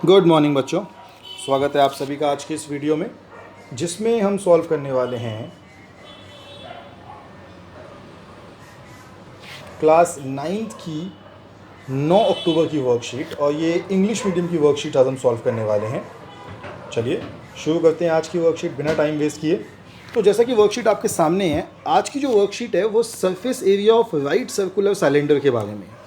Good morning बच्चों, स्वागत है आप सभी का आज के इस वीडियो में, जिसमें हम सॉल्व करने वाले हैं क्लास 9th की 9 अक्टूबर की वर्कशीट। और ये इंग्लिश मीडियम की वर्कशीट आज हम सॉल्व करने वाले हैं। चलिए शुरू करते हैं आज की वर्कशीट बिना टाइम वेस्ट किए। तो जैसा कि वर्कशीट आपके सामने है, आज की जो वर्कशीट है वो surface area of right circular cylinder के बारे में है।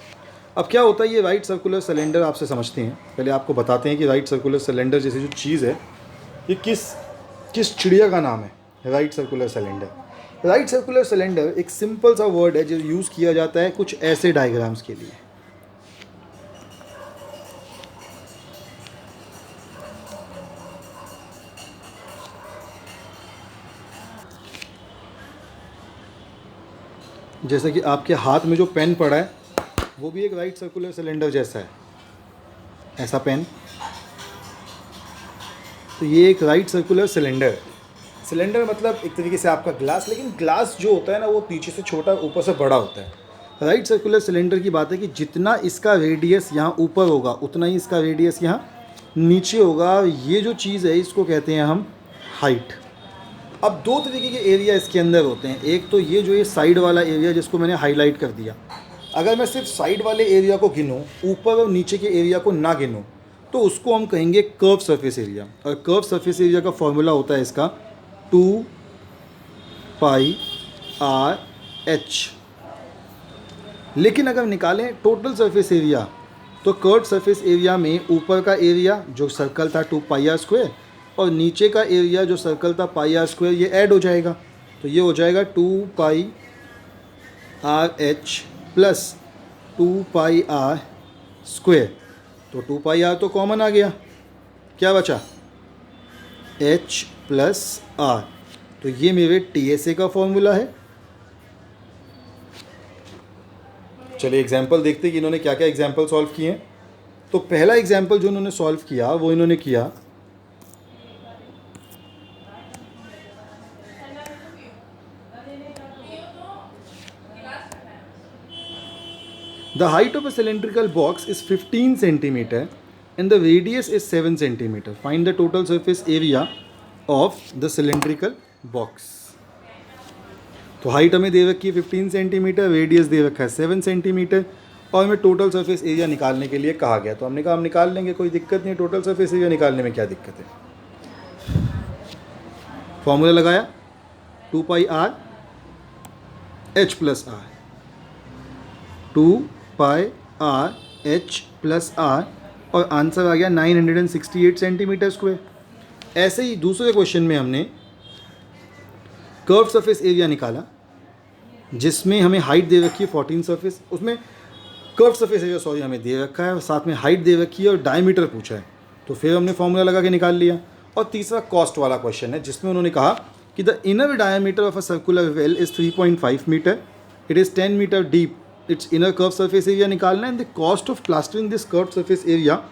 अब क्या होता है ये राइट सर्कुलर सिलेंडर, आपसे समझते हैं। पहले आपको बताते हैं कि राइट सर्कुलर सिलेंडर जैसी जो चीज़ है ये किस चिड़िया का नाम है। Right circular cylinder, right circular cylinder एक सिंपल सा वर्ड है जो यूज़ किया जाता है कुछ ऐसे डायग्राम्स के लिए। जैसे कि आपके हाथ में जो पेन पड़ा है वो भी एक राइट सर्कुलर सिलेंडर जैसा है, ऐसा पेन। तो ये एक राइट सर्कुलर सिलेंडर है। सिलेंडर मतलब एक तरीके से आपका ग्लास, लेकिन ग्लास जो होता है ना वो नीचे से छोटा ऊपर से बड़ा होता है। राइट सर्कुलर सिलेंडर की बात है कि जितना इसका रेडियस यहाँ ऊपर होगा उतना ही इसका रेडियस यहाँ नीचे होगा। ये जो चीज़ है इसको कहते हैं हम हाइट। अब दो तरीके के एरिया इसके अंदर होते हैं। एक तो ये साइड वाला एरिया जिसको मैंने हाईलाइट कर दिया। अगर मैं सिर्फ साइड वाले एरिया को गिनूँ, ऊपर और नीचे के एरिया को ना गिनूँ, तो उसको हम कहेंगे कर्व सरफेस एरिया। और कर्व सरफेस एरिया का फॉर्मूला होता है इसका 2πr/h। लेकिन अगर निकालें टोटल सरफेस एरिया, तो कर्व सरफेस एरिया में ऊपर का एरिया जो सर्कल था 2πr² और नीचे का एरिया जो सर्कल था πr², ये ऐड हो जाएगा। तो ये हो जाएगा 2πrh प्लस 2πr²। तो 2πr तो कॉमन आ गया, क्या बचा h प्लस r। तो ये मेरे TSA का फॉर्मूला है। चलिए एग्जाम्पल देखते हैं कि इन्होंने क्या क्या एग्जाम्पल सॉल्व किए हैं। तो पहला एग्जाम्पल जो इन्होंने सॉल्व किया वो इन्होंने किया The height of a cylindrical box is 15 centimeter and the radius is 7 centimeter. Find the total surface area of the cylindrical box. तो हाइट हमें दे रखी है 15 सेंटीमीटर, रेडियस दे रखा है 7 सेंटीमीटर और हमें टोटल सरफेस एरिया निकालने के लिए कहा गया। तो हमने कहा हम निकाल लेंगे, कोई दिक्कत नहीं। टोटल सरफेस एरिया निकालने में क्या दिक्कत है। फॉर्मूला लगाया 2πrh plus r, 2πrh plus r और आंसर आ गया 968 सेंटीमीटर स्क्वायर। ऐसे ही दूसरे क्वेश्चन में हमने कर्व सरफेस एरिया निकाला जिसमें हमें हाइट दे रखी है 14 सरफेस, उसमें कर्व सरफेस एरिया हमें दे रखा है और साथ में हाइट दे रखी है और डायमीटर पूछा है। तो फिर हमने फॉर्मूला लगा के निकाल लिया। और तीसरा कॉस्ट वाला क्वेश्चन है जिसमें उन्होंने कहा कि the inner diameter of a circular well is 3.5 metre, it is 10 metre deep, its inner curve surface area निकालना and the cost of plastering this curve surface area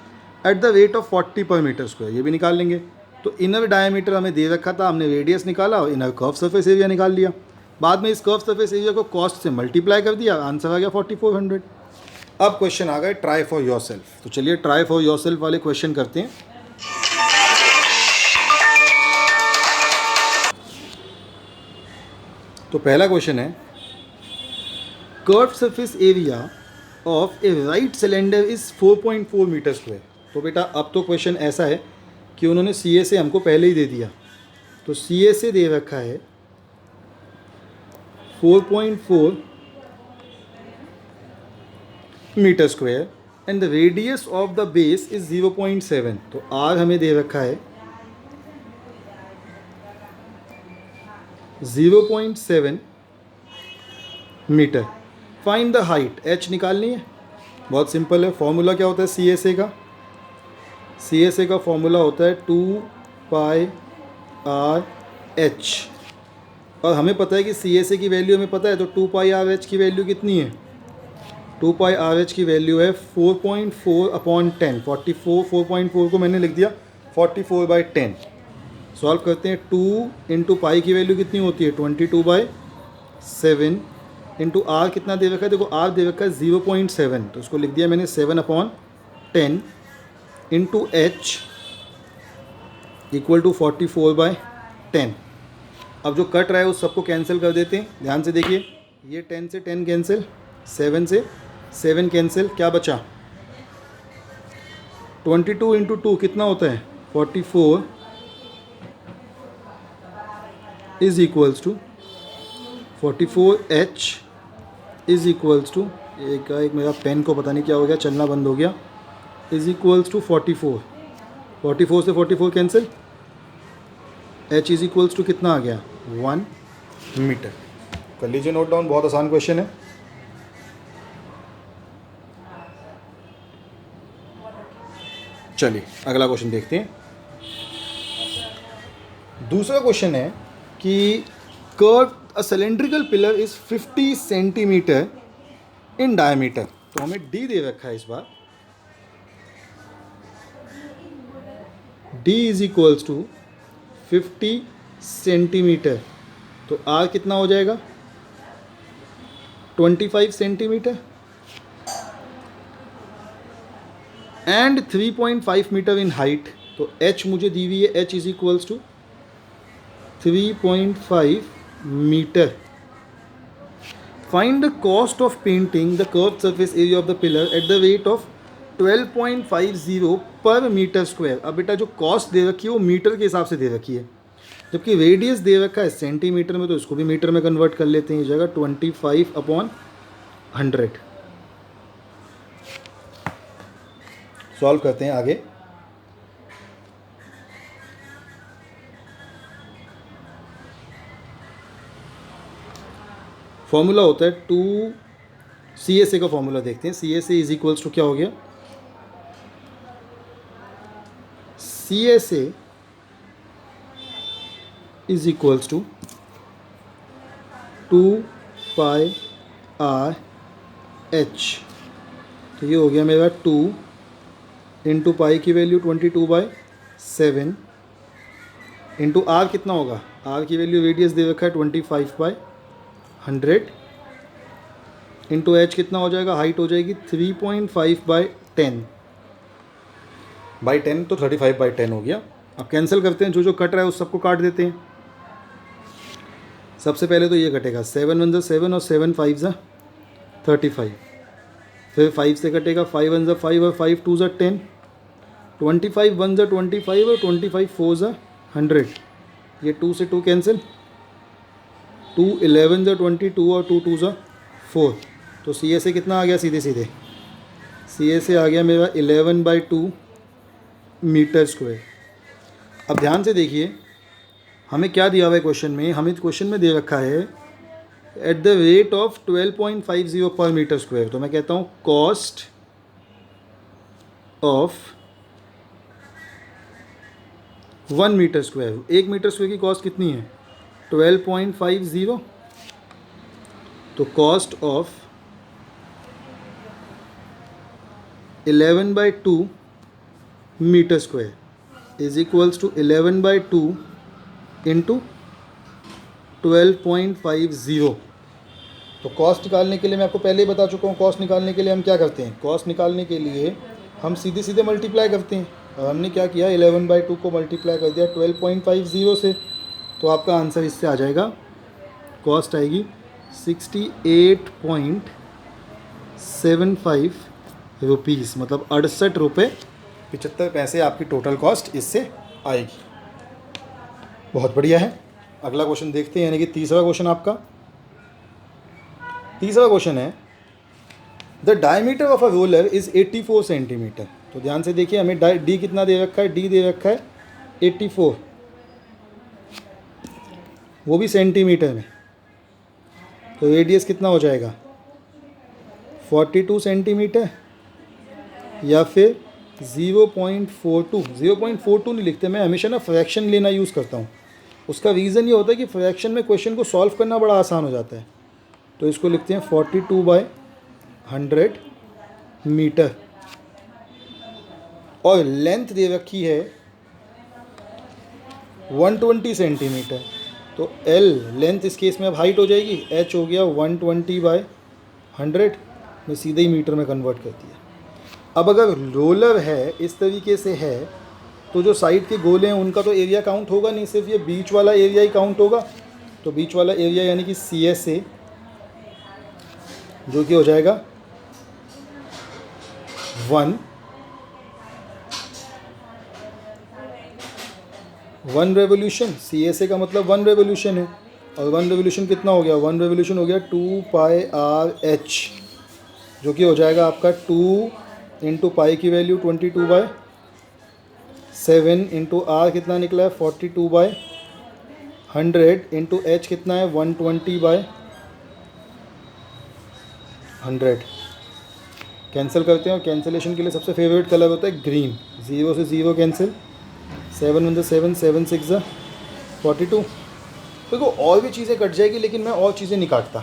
at the rate of 40 per metre square, ये भी निकाल लेंगे। तो inner diameter हमें दे रखा था, हमने रेडियस निकाला और इनर कर्व सरफेस एरिया निकाल लिया। बाद में इस कर्व सरफेस एरिया को कॉस्ट से मल्टीप्लाई कर दिया, आंसर आ गया 4400। अब क्वेश्चन आ गए ट्राई फॉर योरसेल्फ। तो चलिए ट्राई फॉर योरसेल्फ वाले क्वेश्चन करते हैं। तो पहला क्वेश्चन है curve surface area of a right cylinder is 4.4 metre square. तो बेटा अब तो क्वेश्चन ऐसा है कि उन्होंने CSA हमको पहले ही दे दिया। तो CSA दे रखा है 4.4 metre square and the radius of the base is 0.7। तो R हमें दे रखा है 0.7 metre. Find the height, H निकालनी है। बहुत सिंपल है, फॉर्मूला क्या होता है CSA का। CSA का फॉर्मूला होता है 2πrh और हमें पता है कि CSA की वैल्यू हमें पता है। तो 2πrh की वैल्यू कितनी है, 2πrh की वैल्यू है 4.4/10। 4.4 को मैंने लिख दिया 44/10। सॉल्व करते हैं। 2 इंटू पाई की वैल्यू कितनी होती है 22/7 इंटू आर कितना दे रखा है, देखो आर दे रखा है 0.7, तो उसको लिख दिया मैंने 7/10 इंटू एच इक्वल टू 44/10। अब जो कट रहा है उस सबको कैंसिल कर देते हैं। ध्यान से देखिए, ये 10 से 10 कैंसिल, 7 से 7 कैंसिल, क्या बचा 22 इंटू 2 कितना होता है 44 is equals to 44H is equals to एक मेरा पेन को पता नहीं क्या हो गया, चलना बंद हो गया, इज इक्वल्स टू 44 से 44 cancel, H is equals to कितना आ गया 1 मीटर। कर लीजिए नोट डाउन, बहुत आसान क्वेश्चन है। चलिए अगला क्वेश्चन देखते हैं। दूसरा क्वेश्चन है कि curve a cylindrical pillar is 50 centimetre in diameter. तो हमें D दे रखा है इस बार, D is equals to 50 centimetre, तो R कितना हो जाएगा 25 centimetre and 3.5 metre in height. तो H मुझे दी हुई है, H is equals to 3.5 metre. Find the cost of painting the curve surface area of the pillar at the rate of 12.50 per metre square. अब बेटा जो कॉस्ट दे रखी है वो मीटर के हिसाब से दे रखी है, जबकि रेडियस दे रखा है सेंटीमीटर में, तो इसको भी मीटर में कन्वर्ट कर लेते हैं। ये जगह 25/100। सॉल्व करते हैं आगे। फॉर्मूला होता है 2 CSA का फॉर्मूला देखते हैं। CSA इज इक्वल्स टू क्या हो गया, CSA is equals to 2πRH। तो ये हो गया मेरा 2 इंटू पाई की वैल्यू 22/7 इंटू R कितना होगा, R की वैल्यू रेडियस दे रखा है 25/100 इंटू H कितना हो जाएगा, हाइट हो जाएगी 3.5/10 तो 35/10 हो गया। अब कैंसिल करते हैं, जो जो कट रहा है उस सबको काट देते हैं। सबसे पहले तो ये कटेगा 7 1 7 और 7 5 35, फिर 5 से कटेगा 5 1 5 और 5 2 10, 25 1 25 और 25 4 100। ये 2 से 2 कैंसिल, 2 11 22 और 2 2 4। तो CSA कितना आ गया, सीधे सीधे CSA आ गया मेरा 11/2 मीटर स्क्वायर। अब ध्यान से देखिए, हमें क्या दिया हुआ है क्वेश्चन में, हमें क्वेश्चन में दे रखा है eight the rate of 12.50 per metre square. तो मैं कहता हूँ cost of 1 metre square, 1 metre square की कॉस्ट कितनी है 12.50, तो cost of 11/2 metre square is equals to 11/2 into 12.50। तो कॉस्ट निकालने के लिए मैं आपको पहले ही बता चुका हूँ, कॉस्ट निकालने के लिए हम क्या करते हैं, कॉस्ट निकालने के लिए हम सीधे सीधे मल्टीप्लाई करते हैं। और हमने क्या किया, 11/2 को मल्टीप्लाई कर दिया 12.50 से, तो आपका आंसर इससे आ जाएगा, कॉस्ट आएगी 68.75 रुपीज़, मतलब 68.75 आपकी टोटल कॉस्ट इससे आएगी। बहुत बढ़िया है। अगला क्वेश्चन देखते हैं, यानी कि तीसरा क्वेश्चन आपका। तीसरा क्वेश्चन है the diameter of a roller is 84 centimetre. तो ध्यान से देखिए, हमें D कितना दे रखा है, D दे रखा है 84, वो भी सेंटीमीटर में। तो रेडियस कितना हो जाएगा 42 सेंटीमीटर, या फिर 0.42। 0.42 नहीं लिखते, मैं हमेशा ना फ्रैक्शन लेना यूज़ करता हूँ। उसका रीज़न ये होता है कि फ्रैक्शन में क्वेश्चन को सॉल्व करना बड़ा आसान हो जाता है। तो इसको लिखते हैं 42/100 मीटर, और लेंथ दे रखी है 120 सेंटीमीटर। तो L लेंथ इस केस में अब हाइट हो जाएगी, H हो गया 120/100, मैं सीधे ही मीटर में कन्वर्ट कर दिया। अब अगर रोलर है इस तरीके से है तो जो साइड के गोले हैं उनका तो एरिया काउंट होगा नहीं, सिर्फ ये बीच वाला एरिया ही काउंट होगा। तो बीच वाला एरिया यानी कि CSA जो कि हो जाएगा 1 रेवोल्यूशन। CSA का मतलब 1 रेवोल्यूशन है, और 1 रेवोल्यूशन कितना हो गया? 1 रेवोल्यूशन हो गया 2πRh, जो कि हो जाएगा आपका 2 इंटू पाई की वैल्यू 22/7 इंटू आर कितना निकला है 42/100 इंटू एच कितना है 120/100। कैंसिल करते हैं, और कैंसिलेशन के लिए सबसे फेवरेट कलर होता है ग्रीन। 0 से 0 कैंसिल, 7 1 7 7 6 42। देखो और भी चीज़ें कट जाएगी, लेकिन मैं और चीज़ें नहीं काटता।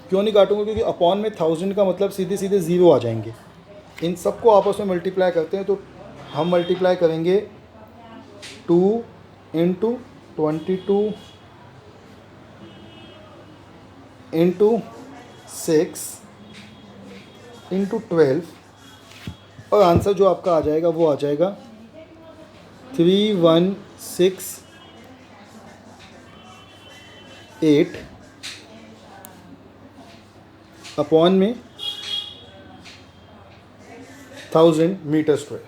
क्यों नहीं काटूंगा? क्योंकि अपॉन में 1000 का मतलब सीधे सीधे 0 आ जाएंगे। इन सबको आपस में मल्टीप्लाई करते हैं तो हम मल्टीप्लाई करेंगे 2 इंटू 22 इंटू 6 इंटू 12, और आंसर जो आपका आ जाएगा वो आ जाएगा 3168 अपॉन में 1000 मीटर स्क्वायर।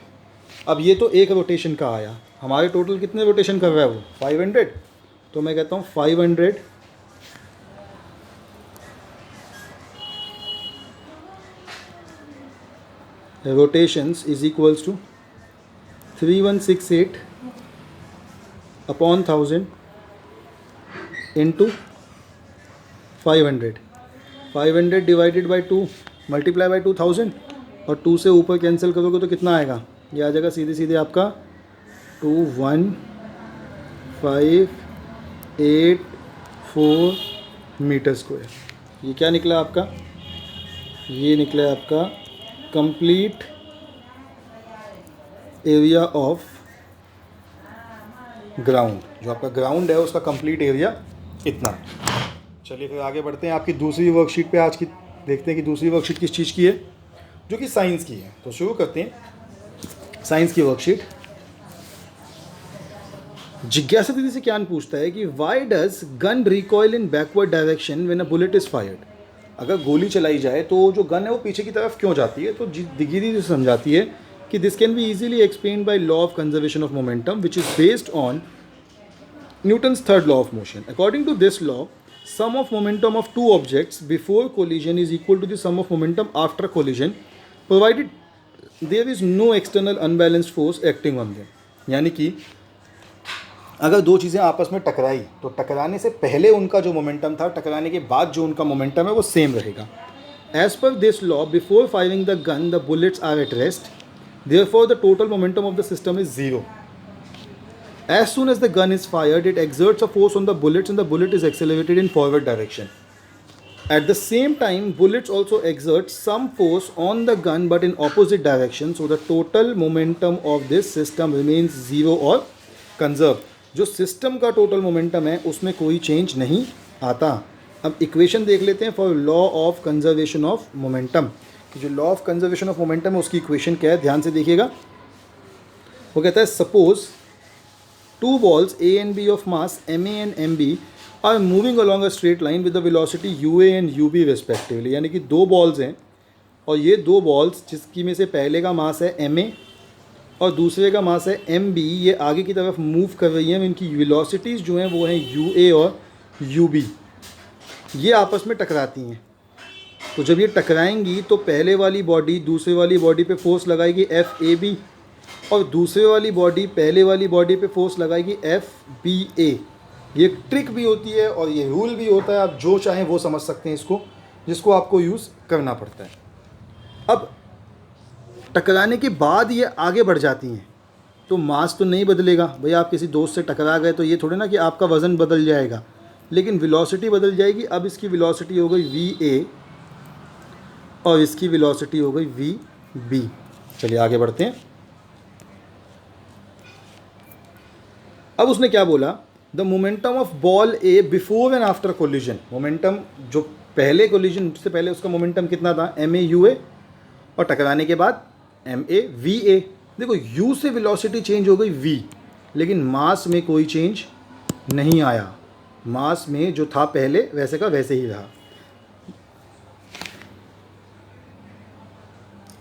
अब ये तो एक रोटेशन का आया, हमारे टोटल कितने रोटेशन कर रहा है वो 500। तो मैं कहता हूँ 500 rotations is equals to 3168 upon 1000 into 500। 500 divided by 2 multiply by 2000, और 2 से ऊपर कैंसिल करोगे तो कितना आएगा? ये आ जाएगा सीधे सीधे आपका 21584 मीटर स्क्वायर। ये क्या निकला आपका? ये निकला आपका कंप्लीट एरिया ऑफ ग्राउंड। जो आपका ग्राउंड है उसका कंप्लीट एरिया इतना। चलिए फिर आगे बढ़ते हैं आपकी दूसरी वर्कशीट पे। आज की देखते हैं कि दूसरी वर्कशीट किस चीज़ की है, जो कि साइंस की है। तो शुरू करते हैं साइंस की वर्कशीट। जिज्ञासा दीदी से क्या पूछता है कि why does gun recoil in backward direction when a bullet is fired. अगर गोली चलाई जाए तो जो गन है वो पीछे की तरफ क्यों जाती है? तो दीदी समझाती है कि this can be easily explained by law of conservation of momentum which is based on Newton's third law of motion. According to this law, sum of momentum of two objects before collision is equal to the sum of momentum after collision, provided there is no external unbalanced force acting on them. यानी कि अगर दो चीज़ें आपस में टकराई तो टकराने से पहले उनका जो मोमेंटम था, टकराने के बाद जो उनका मोमेंटम है वो सेम रहेगा। As per this law, before firing the gun, the bullets are at rest. Therefore, the total momentum of the system is 0. As soon as the gun is fired, it exerts a force on the bullets and the bullet is accelerated in forward direction. At the same time, bullets also exert some force on the gun but in opposite direction, so the total momentum of this system remains 0 और conserved. जो system का total momentum है उसमें कोई change नहीं आता। अब equation देख लेते हैं for law of conservation of momentum. कि जो law of conservation of momentum है उसकी इक्वेशन क्या है, ध्यान से देखिएगा। वो कहता है suppose two balls A and B of mass MA and MB are moving along a straight line with the velocity UA and UB respectively। यानी कि दो बॉल्स हैं और ये दो बॉल्स जिसकी में से पहले का मास है MA और दूसरे का मास है MB, ये आगे की तरफ मूव कर रही हैं। इनकी वेलोसिटीज़ जो हैं वो हैं UA और UB। ये आपस में टकराती हैं। तो जब ये टकराएंगी तो पहले वाली बॉडी दूसरे वाली बॉडी पे फोर्स लगाएगी FAB, और दूसरे वाली बॉडी पहले वाली बॉडी पे फोर्स लगाएगी FBA। ये एक ट्रिक भी होती है और ये रूल भी होता है, आप जो चाहें वो समझ सकते हैं इसको, जिसको आपको यूज़ करना पड़ता है। अब टकराने के बाद ये आगे बढ़ जाती हैं तो मास तो नहीं बदलेगा भाई। आप किसी दोस्त से टकरा गए तो ये थोड़े ना कि आपका वज़न बदल जाएगा, लेकिन वेलोसिटी बदल जाएगी। अब इसकी वेलोसिटी हो गई VA और इसकी वेलोसिटी हो गई VB। चलिए आगे बढ़ते हैं। अब उसने क्या बोला, the momentum of ball A before and after collision. Momentum जो पहले कोलिजन से पहले उसका मोमेंटम कितना था MA UA, और टकराने के बाद MAVA। देखो u से वेलोसिटी चेंज हो गई v, लेकिन मास में कोई चेंज नहीं आया। मास में जो था पहले वैसे का वैसे ही रहा।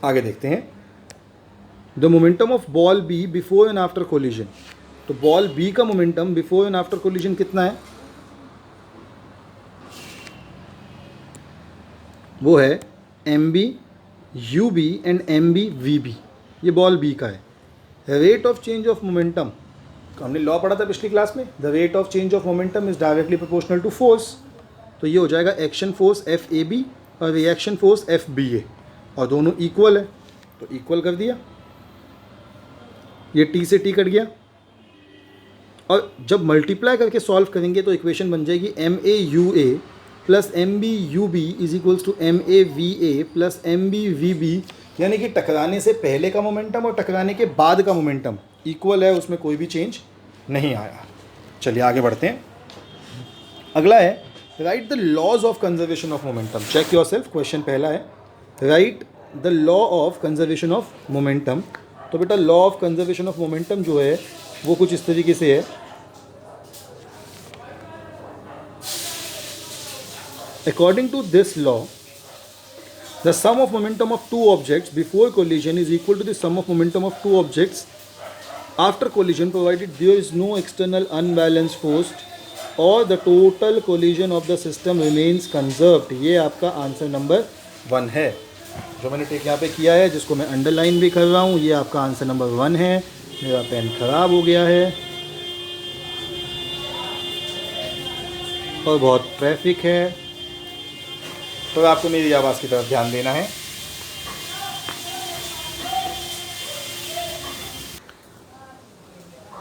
आगे देखते हैं, the momentum of ball B before and after collision. तो बॉल बी का momentum before and after collision कितना है? वो है mb ub and mb vb। ये बॉल बी का है। Rate of change of momentum, हमने लॉ पढ़ा था पिछली क्लास में, the rate of change of momentum is directly proportional to force. तो ये हो जाएगा एक्शन फोर्स FAB और रिएक्शन फोर्स FBA, और दोनों इक्वल है तो इक्वल कर दिया। ये T से T कट गया, और जब मल्टीप्लाई करके सॉल्व करेंगे तो इक्वेशन बन जाएगी MAUA plus MBUB is equals to MAVA plus MBVB, यानी कि टकराने से पहले का मोमेंटम और टकराने के बाद का मोमेंटम इक्वल है, उसमें कोई भी चेंज नहीं आया। चलिए आगे बढ़ते हैं। अगला है write the laws of conservation of momentum. Check yourself, question पहला है write the law of conservation of momentum. तो बेटा law of conservation of momentum जो है वो कुछ इस तरीके से है, according to this law the sum of momentum of two objects before collision is equal to the sum of momentum of two objects after collision provided there is no external unbalanced force or the total collision of the system remains conserved। ये आपका answer number 1 है। जो मैंने take यहाँ पे किया है, जिसको मैं अंडरलाइन भी कर रहा हूँ, ये आपका आंसर नंबर 1 है। मेरा पेन ख़राब हो गया है और बहुत ट्रैफिक है, तो आपको मेरी आवाज़ की तरफ ध्यान देना है।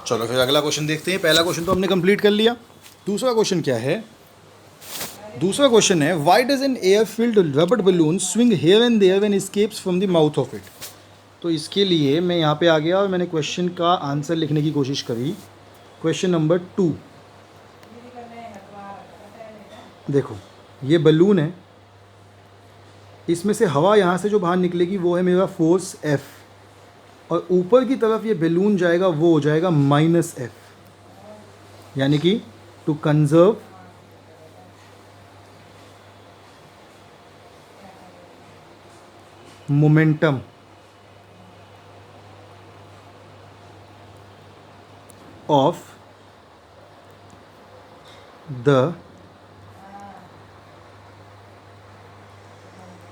चलो फिर अगला क्वेश्चन देखते हैं। पहला क्वेश्चन तो हमने कंप्लीट कर लिया। दूसरा क्वेश्चन क्या है? दूसरा क्वेश्चन है why does an air filled rubber balloon swing here and there when escapes from the mouth of it. तो इसके लिए मैं यहाँ पे आ गया और मैंने क्वेश्चन का आंसर लिखने की कोशिश करी। क्वेश्चन नंबर 2, देखो ये बलून है, इसमें से हवा यहाँ से जो बाहर निकलेगी वो है मेरा फोर्स F, और ऊपर की तरफ ये बलून जाएगा वो हो जाएगा -F, यानी कि to conserve momentum of the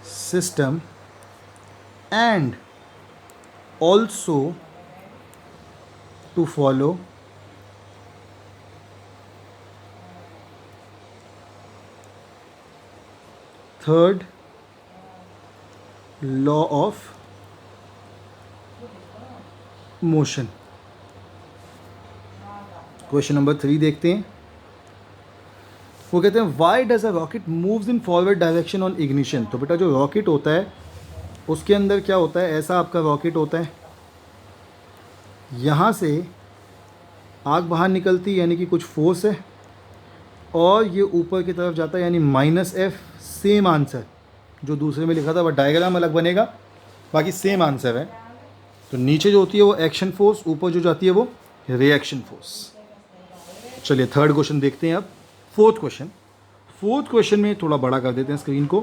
system and also to follow third law of motion। Question number 3 देखते हैं। वो कहते हैं why does a rocket moves in forward direction on ignition. तो बेटा जो रॉकेट होता है उसके अंदर क्या होता है, ऐसा आपका रॉकेट होता है, यहाँ से आग बाहर निकलती है यानी कि कुछ फोर्स है, और ये ऊपर की तरफ जाता है यानी -F। सेम आंसर जो दूसरे में लिखा था, बट डायग्राम अलग बनेगा, बाकी सेम आंसर है। तो नीचे जो होती है वो एक्शन फोर्स, ऊपर जो जाती है वो रिएक्शन फोर्स। चलिए थर्ड क्वेश्चन देखते हैं अब। फोर्थ क्वेश्चन में थोड़ा बड़ा कर देते हैं स्क्रीन को।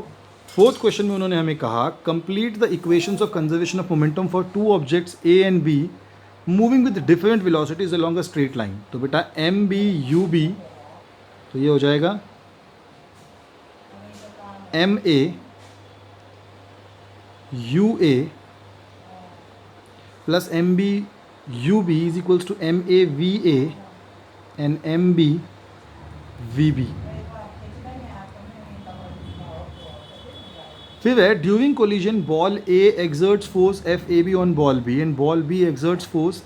फोर्थ क्वेश्चन में उन्होंने हमें कहा complete the equations of conservation of momentum for two objects A and B moving with different velocities along a straight line. तो बेटा MBUB, तो ये हो जाएगा MAUA plus MBUB is equals to MAVA and MBVB। फिर है during collision ball A exerts force FAB on ball B and ball B exerts force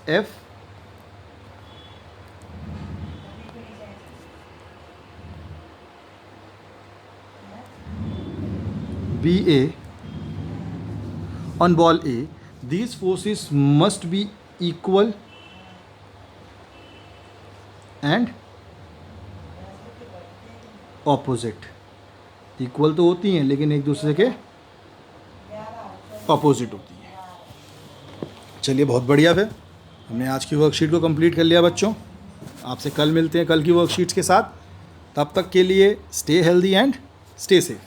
FBA on ball A. These forces must be equal and opposite। Equal तो होती हैं लेकिन एक दूसरे के opposite होती है। चलिए बहुत बढ़िया, फिर हमने आज की वर्कशीट को कंप्लीट कर लिया बच्चों। आपसे कल मिलते हैं कल की वर्कशीट्स के साथ। तब तक के लिए stay healthy and stay safe.